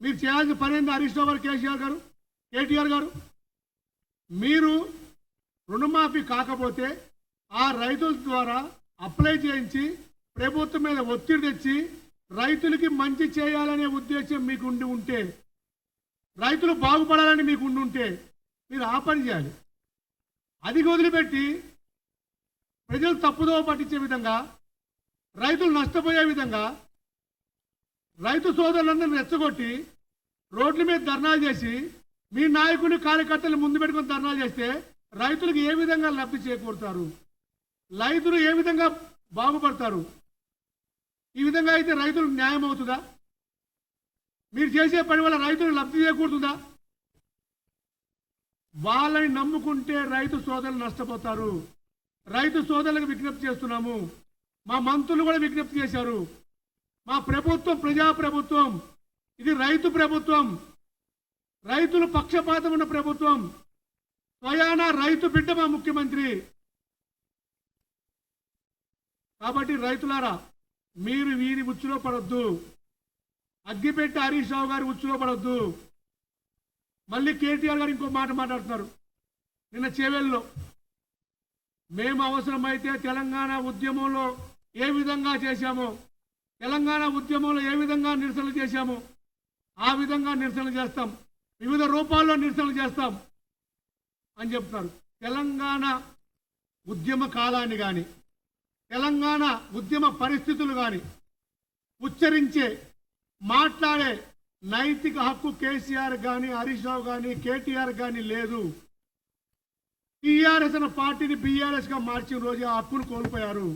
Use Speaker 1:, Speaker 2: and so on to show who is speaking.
Speaker 1: మీరు చేయాల్సిన పని ఏంది? హరీష్ రావు గారు, కేటీఆర్ గారు, మీరు రుణమాఫీ కాకపోతే ఆ రైతుల ద్వారా అప్లై చేయించి ప్రభుత్వం మీద ఒత్తిడి తెచ్చి రైతులకి మంచి చేయాలనే ఉద్దేశం మీకు ఉంటే, రైతులు బాగుపడాలని మీకు ఉంటే మీరు ఆ పని చేయాలి. అది వదిలిపెట్టి ప్రజలు తప్పుదో పట్టించే విధంగా, రైతులు నష్టపోయే విధంగా, రైతు సోదరులందరినీ రెచ్చగొట్టి రోడ్ల మీద ధర్నాలు చేసి మీ నాయకుని కార్యకర్తలు ముందు పెట్టుకుని ధర్నాలు చేస్తే రైతులకు ఏ విధంగా లబ్ధి చేకూరుతారు? రైతులు ఏ విధంగా బాగుపడతారు? ఈ విధంగా అయితే రైతులకు న్యాయం అవుతుందా? మీరు చేసే పని వల్ల రైతులకు లబ్ధి చేకూరుతుందా? వాళ్ళని నమ్ముకుంటే రైతు సోదరులు నష్టపోతారు. రైతు సోదరులకు విజ్ఞప్తి చేస్తున్నాము. మా మంత్రులు కూడా విజ్ఞప్తి చేశారు. మా ప్రభుత్వం ప్రజాప్రభుత్వం, ఇది రైతు ప్రభుత్వం, రైతులు పక్షపాతం ఉన్న ప్రభుత్వం. స్వయాన రైతు బిడ్డ మా ముఖ్యమంత్రి. కాబట్టి రైతులారా, మీరు వీరి ఉచ్చులో పడొద్దు. అగ్గిపెట్టి హరీష్ రావు గారి ఉచ్చులో పడొద్దు. మళ్ళీ కేటీఆర్ గారు ఇంకో మాట మాట్లాడుతున్నారు. నిన్న చేవెల్లో మేము అవసరమైతే తెలంగాణ ఉద్యమంలో ఏ విధంగా చేశామో, తెలంగాణ ఉద్యమంలో ఏ విధంగా నిరసనలు చేశామో ఆ విధంగా నిరసనలు చేస్తాం, వివిధ రూపాల్లో నిరసనలు చేస్తాం అని చెప్తున్నారు. తెలంగాణ ఉద్యమ కాలాన్ని కానీ, తెలంగాణ ఉద్యమ పరిస్థితులు కానీ ఉచ్చరించే, మాట్లాడే నైతిక హక్కు కేసీఆర్ కానీ, హరీష్ రావు కానీ, కేటీఆర్ కానీ లేదు. టీఆర్ఎస్ అనే పార్టీని బీఆర్ఎస్ గా మార్చిన రోజు ఆ హక్కును కోల్పోయారు.